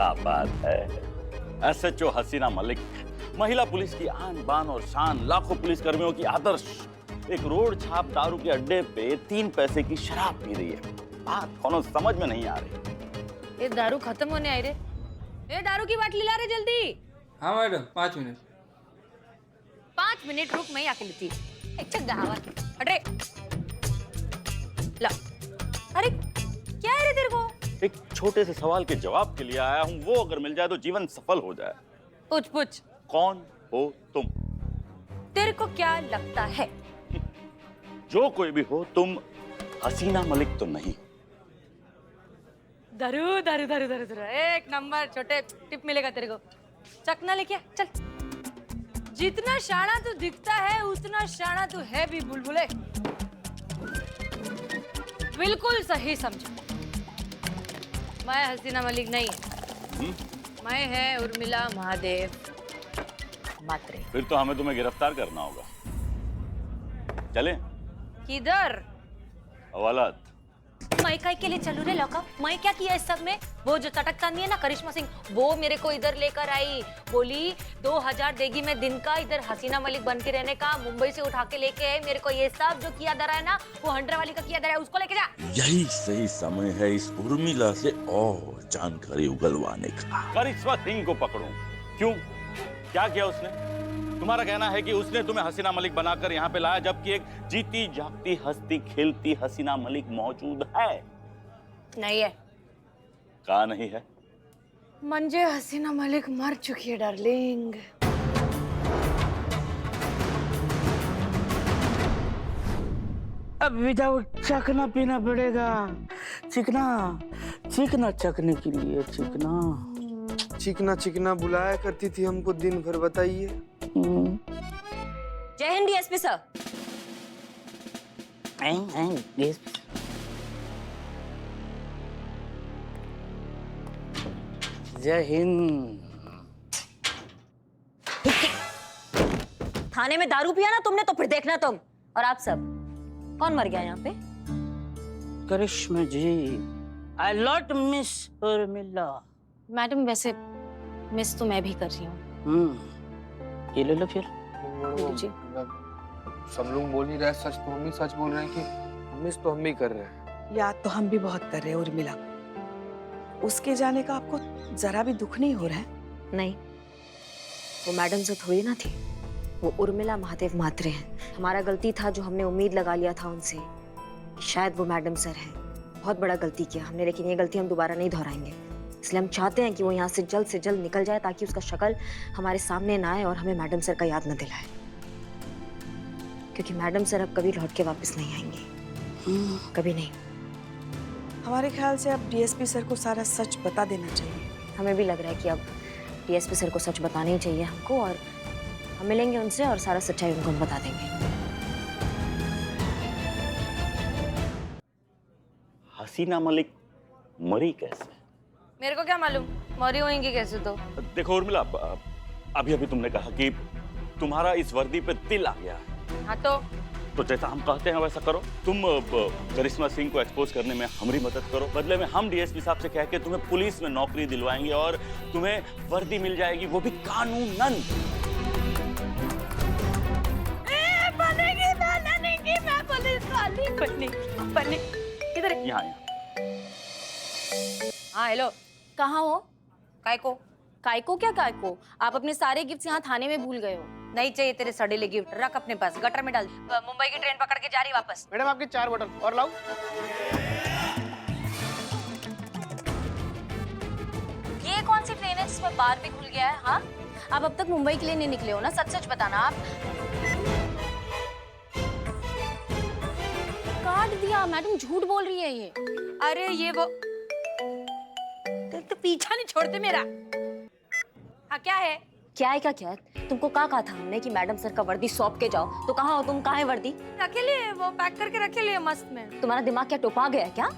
क्या बात है। एसएचओ हसीना मलिक, महिला पुलिस की आन बान और शान, लाखों पुलिस कर्मियों की आदर्श, एक रोड छाप दारू के अड्डे पे 3 पैसे की शराब पी रही है। बात कोनो समझ में नहीं आ रही। ये दारू खत्म होने आई रे। ये दारू की बाटली ला रे जल्दी। हाँ मैडम, 5 मिनट। 5 मिनट रुक, मैं आके लेती। अच्छा गावा अरे ला। अरे क्या है रे तेरे को? एक छोटे से सवाल के जवाब के लिए आया हूँ, वो अगर मिल जाए तो जीवन सफल हो जाए। पूछ पूछ। कौन हो तुम? तेरे को क्या लगता है? जो कोई भी हो, तुम हसीना मलिक तो नहीं। दारू दारू दारू दारू दारू, एक नंबर। छोटे टिप मिलेगा तेरे को। चकना लेके आ, चल। जितना शाना तू दिखता है उतना शाना तू है भी बुलबुले। बिल्कुल सही समझा। मैं हसीना मलिक नहीं, मैं है उर्मिला महादेव मात्रे। फिर तो हमें तुम्हें गिरफ्तार करना होगा। चलें? किधर? हवालात। मैं काय के लिए चलू रे लौका? मैं क्या किया इस सब में? वो जो चटक चांदी है ना करिश्मा सिंह, वो मेरे को इधर लेकर आई। बोली 2000 देगी मैं दिन का, इधर हसीना मलिक बन के रहने का। मुंबई से उठा के लेके आए मेरे को। ये सब जो किया दरा है ना, वो 100 वाली का किया दरा है, उसको लेके जा। यही सही समय है इस उर्मिला से और जानकारी उगलवाने का। करिश्मा सिंह को पकड़ूं? क्यों? क्या किया उसने? तुम्हारा कहना है कि उसने तुम्हें हसीना मलिक बनाकर यहाँ पे लाया, जबकि एक जीती जागती हंसती खेलती हसीना मलिक मौजूद है। नहीं है। कहा नहीं है? मंजे हसीना मलिक मर चुकी है डार्लिंग। अब विदाउट चखना पीना पड़ेगा। चिकना चिकना चखने के लिए चिकना चिकना चिकना बुलाया करती थी हमको दिन भर, बताइए। जय हिंद डीएसपी सर। जय हिंद। थाने में दारू पिया ना तुमने तो फिर देखना तुम। और आप सब कौन मर गया यहाँ पे? Karishma ji, I lot miss Urmila. Madam वैसे मिस तो मैं भी कर रही हूँ। ये ले लो फिर। जी। सब लोग बोल ही रहे सच, तो हम ही सच बोल रहे हैं कि मिस तो हम ही कर रहे हैं। याद तो हम भी बहुत कर रहे हैं उर्मिला को। उसके जाने का आपको जरा भी दुख नहीं हो रहा है? नहीं, वो मैडम से थोड़ी ना थी, वो उर्मिला महादेव मात्रे हैं। हमारा गलती था जो हमने उम्मीद लगा लिया था उनसे कि शायद वो मैडम सर हैं। बहुत बड़ा गलती किया हमने, लेकिन ये गलती हम दोबारा नहीं दोहराएंगे। इसलिए हम चाहते हैं कि वो यहाँ से जल्द निकल जाए, ताकि उसका शक्ल हमारे सामने ना आए और हमें मैडम सर का याद न दिलाए। क्योंकि मैडम सर अब कभी लौट के वापस नहीं आएंगे, कभी नहीं। हमारे ख्याल से अब डीएसपी सर को सारा सच बता देना चाहिए। हमें भी लग रहा है कि अब डीएसपी सर को सच बताना ही चाहिए हमको, और हम मिलेंगे उनसे और सारा सच्चाई उनको हम बता देंगे। हसीना मलिक मरी कैसे? मेरे को क्या मालूम मरी होंगी कैसे। तो देखो उर्मिला, अभी अभी तुमने कहा कि तुम्हारा इस वर्दी पे दिल आ गया है। हाँ तो जैसा हम कहते हैं वैसा करो। तुम करिश्मा सिंह को एक्सपोज करने में हमारी मदद करो, बदले में हम डीएसपी साहब से कह के तुम्हें पुलिस में नौकरी दिलवाएंगे और तुम्हें वर्दी मिल जाएगी, वो भी कानूनन। बनेगी मैं पुलिस वाली बनेगी। किधर है? यहाँ। हाँ हेलो। कहाँ हो? कायको? कायको क्या कायको? आप अपने सारे गिफ्ट्स यहाँ थाने में भूल गए हो। नहीं चाहिए तेरे सड़ेले गिफ्ट, रख अपने पास, गटर में डाल। मुंबई की ट्रेन पकड़ के जा रही वापस। मैडम आपकी 4 बोतल और लाओ। ये कौन सी ट्रेन है जिसमें बार भी खुल गया है? हाँ, आप अब तक मुंबई के लिए नहीं निकले हो ना? सच सच बताना। आप काट दिया। मैडम झूठ बोल रही है ये। अरे ये वो तो पीछा नहीं छोड़ते मेरा। हाँ क्या है? क्या है? क्या क्या? तुमको कहा था हमने कि मैडम सर का वर्दी सौंप के जाओ, तो कहाँ हो तुम? कहाँ है वर्दी? रखे लिए, वो पैक करके रखे लिए मस्त में। तुम्हारा दिमाग क्या टोपा गया है क्या?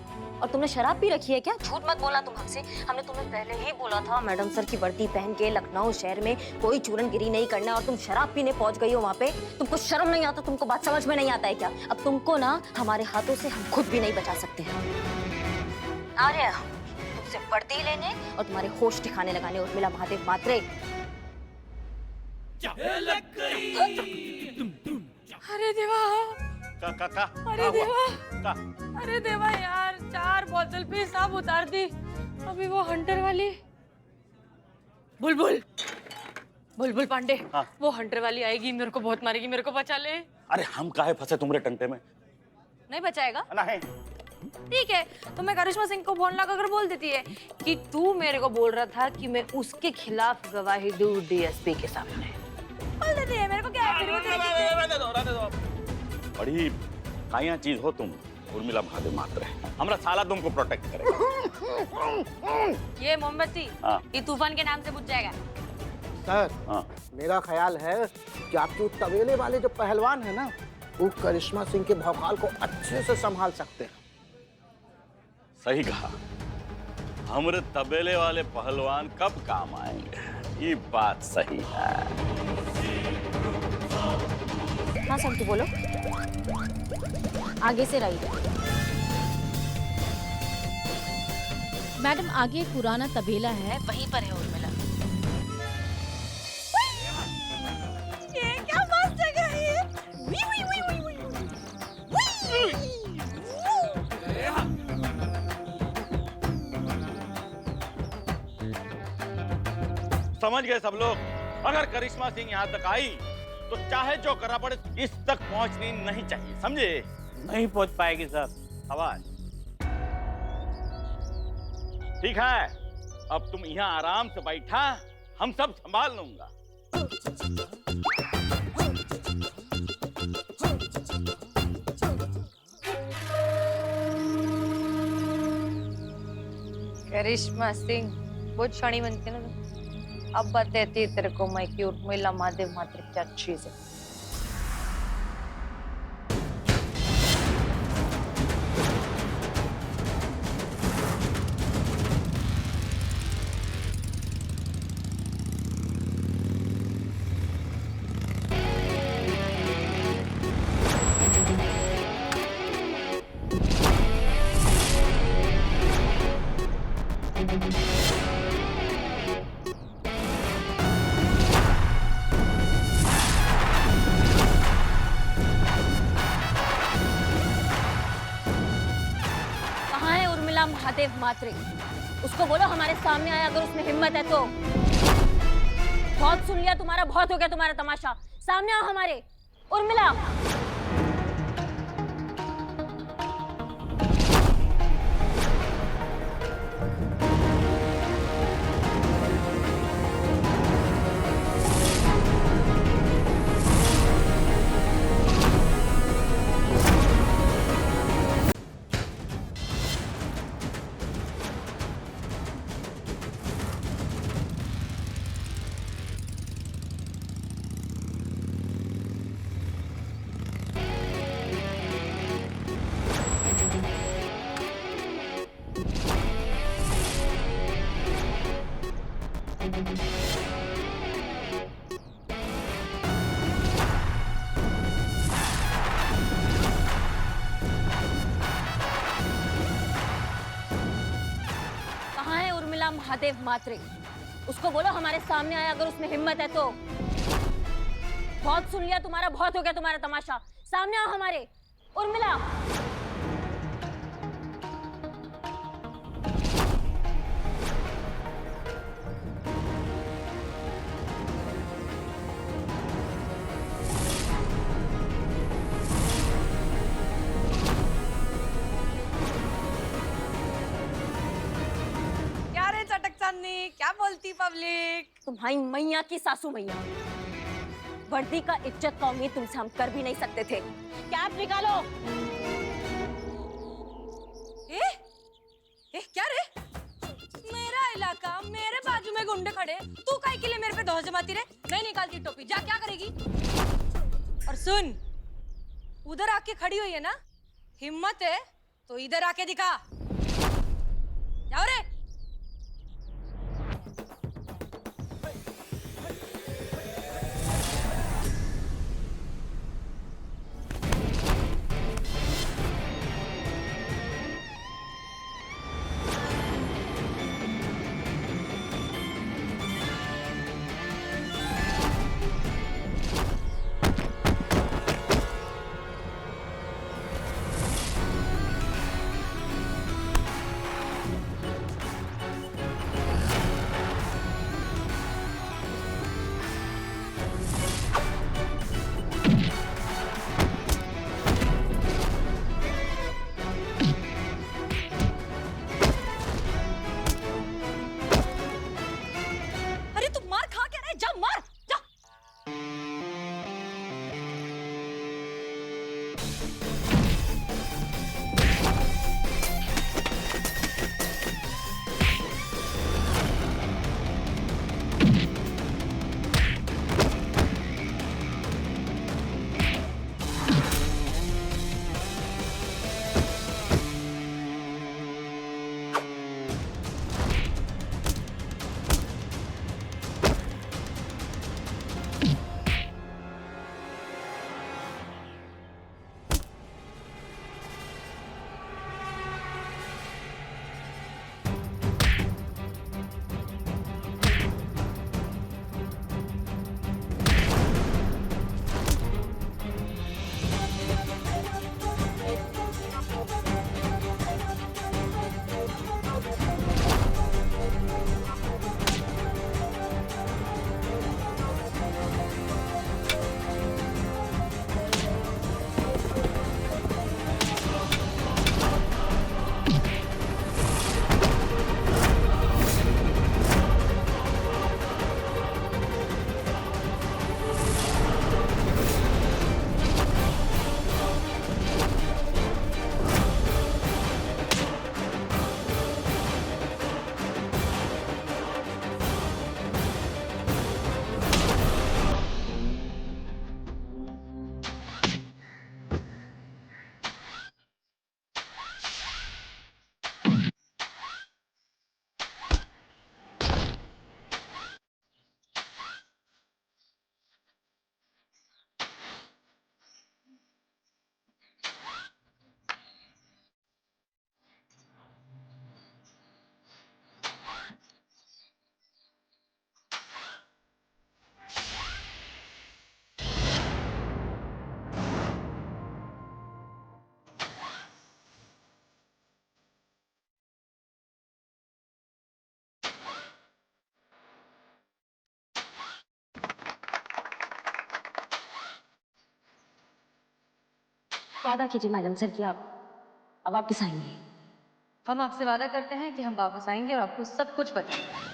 और तुमने शराब पी रखी है क्या? झूठ मत बोलना तुम हमसे। हमने तुम्हें पहले ही बोला था मैडम सर की वर्दी पहन के लखनऊ शहर में कोई चूरनगिरी नहीं करना, और तुम शराब पीने पहुंच गई हो वहाँ पे। तुमको शर्म नहीं आता? तुमको बात समझ में नहीं आता है क्या? अब तुमको ना हमारे हाथों से हम खुद भी नहीं बचा सकते हैं। आर्या, तुमसे वर्दी लेने और तुम्हारे होश ठिकाने लगाने उर्मिला महादेव मात्रे। अरे देवा, का अरे देवा, का अरे देवा यार, 4 बोतल पे सब उतार दी। अभी वो हंटर वाली बुलबुल बुलबुल पांडे, हाँ। वो हंटर वाली आएगी, मेरे को बहुत मारेगी, मेरे को बचा ले। अरे हम काहे फंसे तुम्हारे टंटे में? नहीं बचाएगा? नहीं। ठीक है, तो मैं करिश्मा सिंह को फोन लगाकर बोल देती है कि तू मेरे को बोल रहा था कि मैं उसके खिलाफ गवाही दूं डीएसपी के सामने। बोल देती है, मेरे को क्या है, फिर वो रहने दो। बड़ी काया चीज हो तुम, उर्मिला महादेव मात्र है। हमरा साला तुमको प्रोटेक्ट करेगा। ये मोमबत्ती हाँ। ये तूफान के नाम से बुझ जाएगा। सर, हाँ। मेरा ख्याल है कि आपके उस तबेले वाले जो पहलवान है ना, वो करिश्मा सिंह के भौकाल को अच्छे से संभाल सकते हैं। सही कहा, हमरे तबेले वाले पहलवान कब काम आएंगे, ये बात सही है। हाँ सर, तू बोलो। आगे से राइट। मैडम, आगे एक पुराना तबेला है, वहीं पर है उर्मिला। ये क्या मस्त जगह है। वी वी वी वी वी। समझ गए सब लोग? अगर करिश्मा सिंह यहाँ तक आई तो चाहे जो करना पड़े इस तक पहुंचनी नहीं चाहिए, समझे? नहीं पहुंच पाएगी सर। आवाज ठीक है, अब तुम यहाँ आराम से बैठा, हम सब संभाल लूंगा। करिश्मा सिंह बहुत शानी बनती है ना। अब बताती तेरे को मैं कि उर्मिला महादेव मात्र क्या चीज है। महादेव मात्रे, उसको बोलो हमारे सामने आया, अगर उसमें हिम्मत है तो। बहुत सुन लिया तुम्हारा, बहुत हो गया तुम्हारा तमाशा। सामने आओ हमारे। उर्मिला, महादेव मात्रे, उसको बोलो हमारे सामने आया, अगर उसमें हिम्मत है तो। बहुत सुन लिया तुम्हारा, बहुत हो गया तुम्हारा तमाशा। सामने आओ हमारे। उर्मिला, क्या बोलती पब्लिक? तुम्हारी मैया की सासू मैया, वर्दी का इज्जत का उम्मीद तुमसे हम कर भी नहीं सकते थे। कैप निकालो। क्या रे? मेरा इलाका, मेरे बाजू में गुंडे खड़े, तू काहे के लिए मेरे पे धौस जमाती रे? नहीं निकालती टोपी, जा क्या करेगी? और सुन, उधर आके खड़ी हुई है ना, हिम्मत है तो इधर आके दिखा। जाओ रे। वादा कीजिए मैडम सर कि आप अब वापस आएंगे। हम आपसे वादा करते हैं कि हम वापस आएंगे और आपको सब कुछ बताएंगे।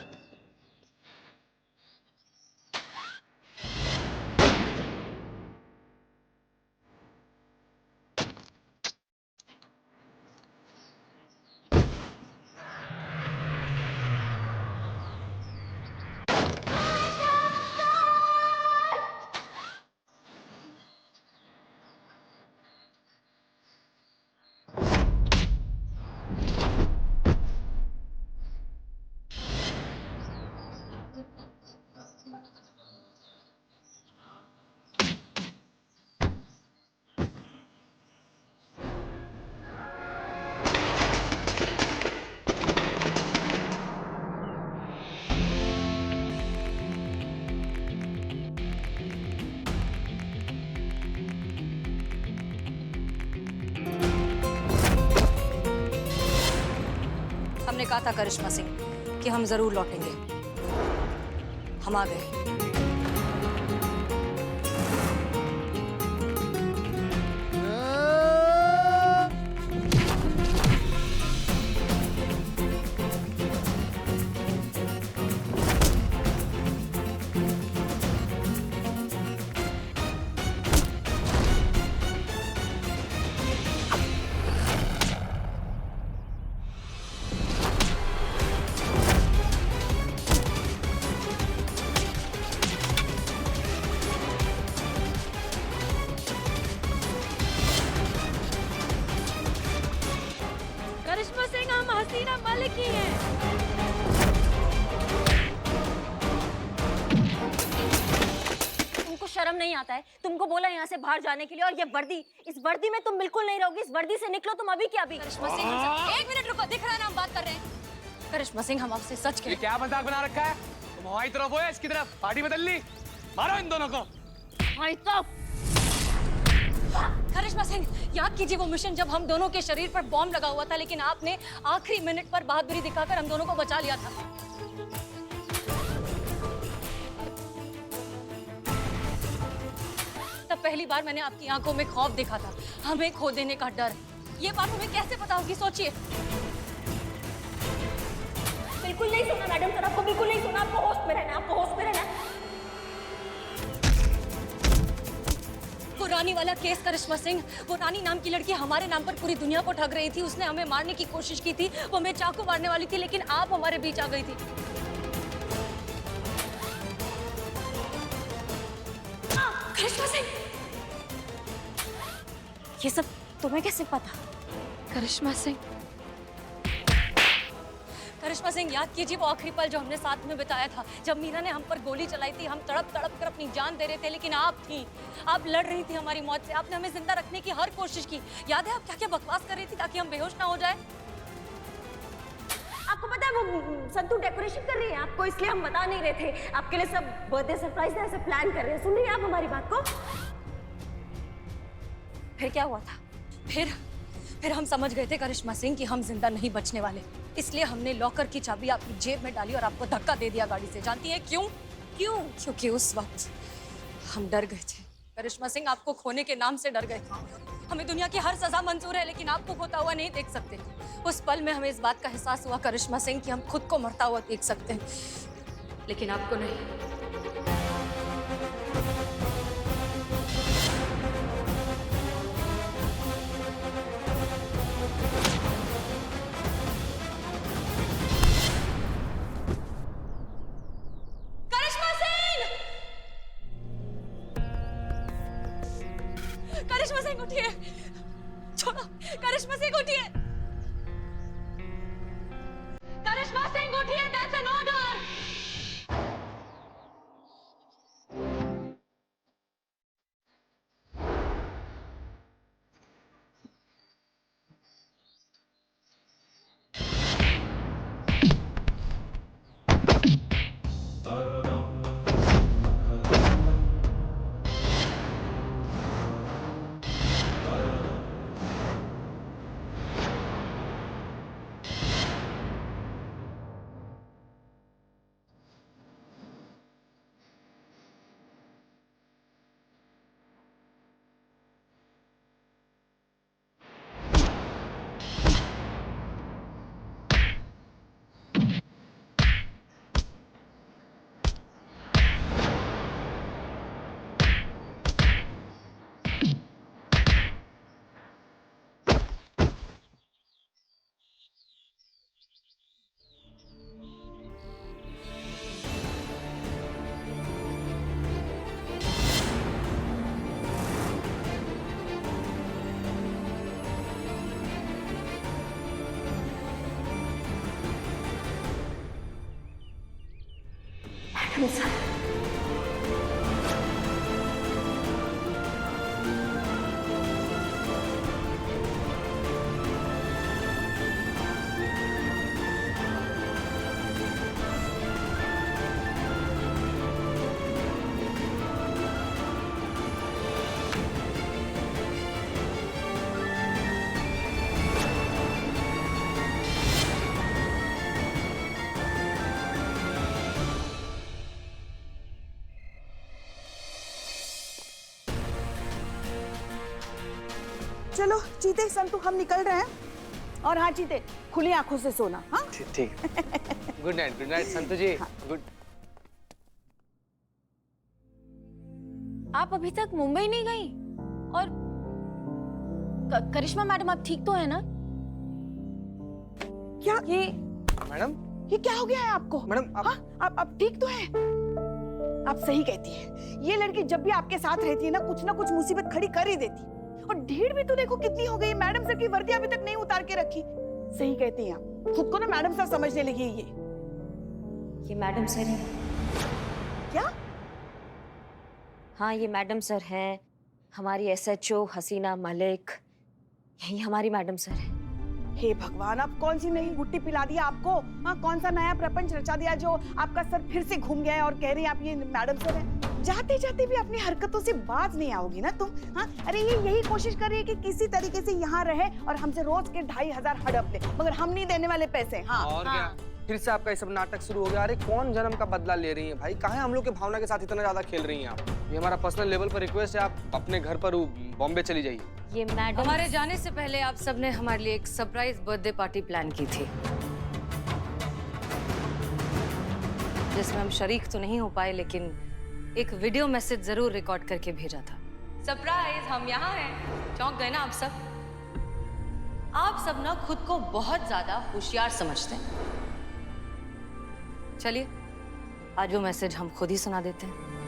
हमने कहा था करिश्मा सिंह कि हम जरूर लौटेंगे। हम आ गए। करिश्मा सिंह, हम हसीना मलिक ही हैं। तुमको शर्म नहीं आता है? तुमको बोला यहाँ से बाहर जाने के लिए, और ये वर्दी, इस वर्दी में तुम बिल्कुल नहीं रहोगी। इस वर्दी से निकलो तुम अभी क्या अभी। करिश्मा सिंह, एक मिनट रुको, दिख रहा है ना हम बात कर रहे हैं। करिश्मा सिंह, हम आपसे सच ये कह। क्या मजाक बना रखा है? तुम हमारी तरफ हो या इसकी तरफ? पार्टी बदल ली? मारो इन दोनों को। करिश्मा सिंह, याद कीजिए वो मिशन जब हम दोनों के शरीर पर बॉम्ब लगा हुआ था, लेकिन आपने आखिरी मिनट पर बहादुरी दिखाकर हम दोनों को बचा लिया था। तब पहली बार मैंने आपकी आंखों में खौफ देखा था, हमें खो देने का डर। ये बात हमें कैसे पता होगी, सोचिए। बिल्कुल नहीं सुना मैडम सर, आपको बिल्कुल नहीं सुना। आपको होश में रहना, आपको होश में रहना। वो रानी वाला केस करिश्मा सिंह, वो रानी नाम की लड़की हमारे नाम पर पूरी दुनिया को ठग रही थी। उसने हमें मारने की कोशिश की थी, वो हमें चाकू मारने वाली थी, लेकिन आप हमारे बीच आ गई थी। करिश्मा सिंह, ये सब तुम्हें कैसे पता? करिश्मा सिंह, करिश्मा सिंह, याद कीजिए वो आखिरी पल जो हमने साथ में बिताया था, जब मीरा ने हम पर गोली चलाई थी। हम तड़प तड़प कर अपनी जान दे रहे थे, लेकिन आप लड़ रही थी हमारी मौत से। आपने हमें जिंदा रखने की हर कोशिश की। याद है आप क्या क्या बकवास कर रही थी ताकि हम बेहोश ना हो जाए? आपको पता है वो संतू डेकोरेशन कर रही है आपको, इसलिए हम बता नहीं रहे थे। आपके लिए सब बर्थडे सरप्राइज ऐसे प्लान कर रहे हैं। सुन रही हैं आप हमारी बात को? फिर क्या हुआ था? फिर हम समझ गए थे करिश्मा सिंह कि हम जिंदा नहीं बचने वाले, इसलिए हमने लॉकर की चाबी आपकी जेब में डाली और आपको धक्का दे दिया गाड़ी से। जानती हैं क्यों? क्योंकि उस वक्त हम डर गए थे। करिश्मा सिंह, आपको खोने के नाम से डर गए थे। हमें दुनिया की हर सजा मंजूर है, लेकिन आपको खोता हुआ नहीं देख सकते। उस पल में हमें इस बात का एहसास हुआ करिश्मा सिंह कि हम खुद को मरता हुआ देख सकते हैं, लेकिन आपको नहीं। करिश्मा सिंह उठिए, छोड़ो। करिश्मा सिंह उठिए, करिश्मा सिंह उठिए, that's an order। मिस चलो जीते संतु हम निकल रहे हैं। और हाँ जीते, खुली आंखों से सोना। हाँ ठीक। गुड नाइट संतु जी। गुड। आप अभी तक मुंबई नहीं गई? और करिश्मा मैडम आप ठीक तो है ना? क्या मैडम ये क्या हो गया है आपको? मैडम हाँ आप ठीक तो हैं? आप सही कहती है, ये लड़की जब भी आपके साथ रहती है ना कुछ मुसीबत खड़ी कर ही देती। और ढीठ भी तो देखो कितनी हो गई, मैडम सर की वर्दी अभी तक नहीं उतार के रखी। सही कहती हैं आप, खुद को ना मैडम सर समझने लगी है ये मैडम सर है। क्या? हाँ ये मैडम सर है, हमारी एसएचओ हसीना मलिक, यही हमारी मैडम सर है। हे भगवान, आप कौन सी नई गुट्टी पिला दिया आपको? हाँ कौन सा नया प्रपंच रचा दिया जो आपका सर फिर से घूम गया है और कह रही हैं आप ये मैडम सर है? जाते जाते भी अपनी हरकतों से बाज नहीं आओगी ना तुम? हाँ अरे ये यही कोशिश कर रही है कि किसी तरीके से यहाँ रहे और हमसे रोज के 2500 हड़प ले, मगर हम नहीं देने वाले पैसे। हाँ और क्या फिर से आपका ये सब नाटक शुरू हो गया? अरे कौन जन्म का बदला ले रही हैं भाई? काहे हम लोग के भावना के साथ इतना ज्यादा खेल रही हैं आप? ये हमारा पर्सनल लेवल पर रिक्वेस्ट है, आप अपने घर पर बॉम्बे चली जाइए। ये मैडम हमारे जाने से पहले आप सबने हमारे लिए एक सरप्राइज बर्थडे पार्टी प्लान की थी, जिसमें हम शरीक तो नहीं हो पाए, लेकिन एक वीडियो मैसेज जरूर रिकॉर्ड करके भेजा था। सरप्राइज, हम यहाँ हैं। चौंक गए ना आप सब? आप सब ना खुद को बहुत ज्यादा होशियार समझते हैं। चलिए आज वो मैसेज हम खुद ही सुना देते हैं।